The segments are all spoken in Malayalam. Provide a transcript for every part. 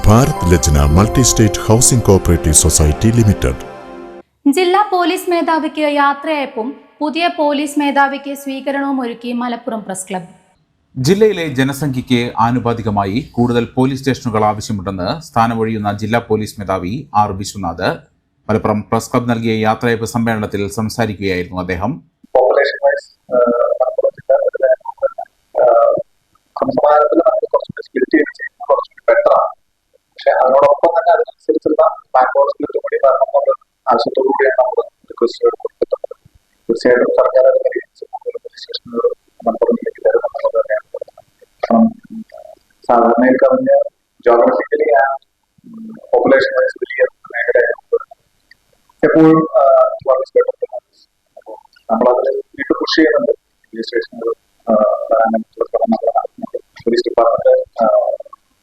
Bharat Lajna multi state housing cooperative society limited. ജില്ലാ പോലീസ് മേധാവിക്ക് യാത്രയയപ്പും പുതിയ പോലീസ് മേധാവിക്ക് സ്വീകരണവും ഒരുക്കി മലപ്പുറം പ്രസ് ക്ലബ്ബ്. ജില്ലയിലെ ജനസംഖ്യയ്ക്ക് ആനുപാതികമായി കൂടുതൽ പോലീസ് സ്റ്റേഷനുകൾ ആവശ്യമുണ്ടെന്ന് സ്ഥാനമൊഴിയുന്ന ജില്ലാ പോലീസ് മേധാവി R Vishwanath Malappuram press club നൽകിയ യാത്രയയപ്പ് സമ്മേളനത്തിൽ സംസാരിക്കുകയായിരുന്നു അദ്ദേഹം. അതിനോടൊപ്പം തന്നെ അതിനനുസരിച്ചുള്ള ബാക്ക്വേർഡ് കൂടി വരണമെന്നുള്ള ആവശ്യത്തോടുകൂടിയാണ് നമ്മൾ റിക്വസ്റ്റ് കൊടുത്തിട്ടുള്ളത്. തീർച്ചയായിട്ടും സർക്കാർ അത് പരിഗണിച്ച് പോലീസ് സ്റ്റേഷനുകൾ മലപ്പുറം ജില്ലയ്ക്ക് തരുമെന്നുള്ളത് തന്നെയാണ് പറയുന്നത്. സാധാരണയിൽ കവിഞ്ഞ് ജോഗ്രഫിക്കലി ആൻഡ് പോപ്പുലേഷൻ വൈസ് വലിയ മേഖലയാണ് എപ്പോഴും നമ്മളതിൽ വീണ്ടും പുഷ് ചെയ്യുന്നുണ്ട്. പോലീസ് സ്റ്റേഷനുകൾ വരാനുള്ള ശ്രമങ്ങൾ നടത്തുന്നുണ്ട്. പോലീസ് ഡിപ്പാർട്ട്മെന്റ്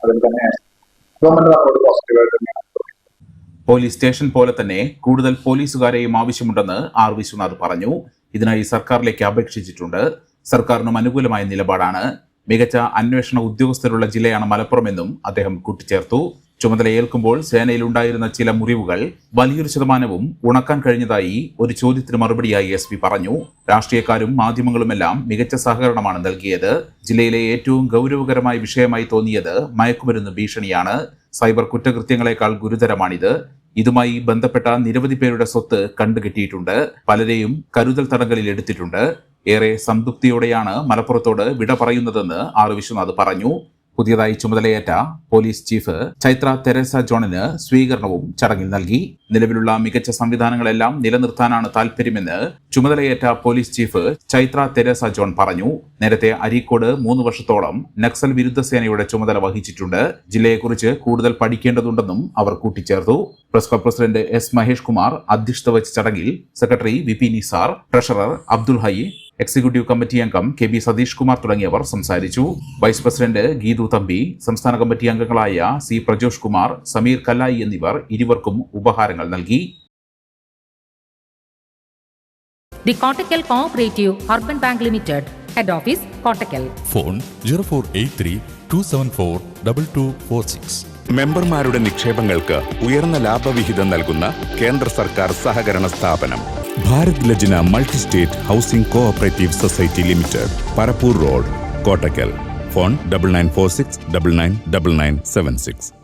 അതിൽ തന്നെ പോലീസ് സ്റ്റേഷൻ പോലെ തന്നെ കൂടുതൽ പോലീസുകാരെയും ആവശ്യമുണ്ടെന്ന് ആർ വിശ്വനാഥ് പറഞ്ഞു. ഇതിനായി സർക്കാരിലേക്ക് അപേക്ഷിച്ചിട്ടുണ്ട്. സർക്കാരിനും അനുകൂലമായ നിലപാടാണ്. മികച്ച അന്വേഷണ ഉദ്യോഗസ്ഥരുള്ള ജില്ലയാണ് മലപ്പുറമെന്നും അദ്ദേഹം കൂട്ടിച്ചേർത്തു. ചുമതലയേൽക്കുമ്പോൾ സേനയിലുണ്ടായിരുന്ന ചില മുറിവുകൾ വലിയൊരു ശതമാനവും ഉണക്കാൻ കഴിഞ്ഞതായി ഒരു ചോദ്യത്തിന് മറുപടിയായി SP പറഞ്ഞു. രാഷ്ട്രീയക്കാരും മാധ്യമങ്ങളുമെല്ലാം മികച്ച സഹകരണമാണ് നൽകിയത്. ജില്ലയിലെ ഏറ്റവും ഗൗരവകരമായ വിഷയമായി തോന്നിയത് മയക്കുമരുന്ന് ഭീഷണിയാണ്. സൈബർ കുറ്റകൃത്യങ്ങളെക്കാൾ ഗുരുതരമാണിത്. ഇതുമായി ബന്ധപ്പെട്ട നിരവധി പേരുടെ സ്വത്ത് കണ്ടുകെട്ടിയിട്ടുണ്ട്. പലരെയും കരുതൽ തടങ്കലിൽ എടുത്തിട്ടുണ്ട്. ഏറെ സംതൃപ്തിയോടെയാണ് മലപ്പുറത്തോട് വിട പറയുന്നതെന്ന് ആർ വിശ്വനാഥ് പറഞ്ഞു. പുതിയതായി ചുമതലയേറ്റ പോലീസ് ചീഫ് ചൈത്ര തെരേസ ജോണിന് സ്വീകരണവും ചടങ്ങിൽ നൽകി. നിലവിലുള്ള മികച്ച സംവിധാനങ്ങളെല്ലാം നിലനിർത്താനാണ് താൽപര്യമെന്ന് ചുമതലയേറ്റ police chief Chaithra Teresa John പറഞ്ഞു. നേരത്തെ അരീക്കോട് 3 വർഷത്തോളം നക്സൽ വിരുദ്ധ സേനയുടെ ചുമതല വഹിച്ചിട്ടുണ്ട്. ജില്ലയെക്കുറിച്ച് കൂടുതൽ പഠിക്കേണ്ടതുണ്ടെന്നും അവർ കൂട്ടിച്ചേർത്തു. Press club president S Mahesh Kumar അധ്യക്ഷത വഹിച്ച ചടങ്ങിൽ secretary VP Nisar, treasurer Abdul high, executive committee അംഗം KB സതീഷ് കുമാർ തുടങ്ങിയവർ സംസാരിച്ചു. വൈസ് പ്രസിഡന്റ് ഗീതു തമ്പി, സംസ്ഥാന കമ്മിറ്റി അംഗങ്ങളായ C പ്രജോഷ് കുമാർ, സമീർ കല്ലായി എന്നിവർ ഇരുവർക്കും ഉപഹാരങ്ങൾ നൽകി. The Kottakkal Cooperative Urban Bank Limited, Head Office, Kottakkal. Phone 0483 274 2246. മെമ്പർമാരുടെ നിക്ഷേപങ്ങൾക്ക് ഉയർന്ന ലാഭവിഹിതം നൽകുന്ന കേന്ദ്ര സർക്കാർ സഹകരണ സ്ഥാപനം Bharat Lajna multi state housing cooperative society limited, Parappur road, Kottakkal. Phone 9946 999976.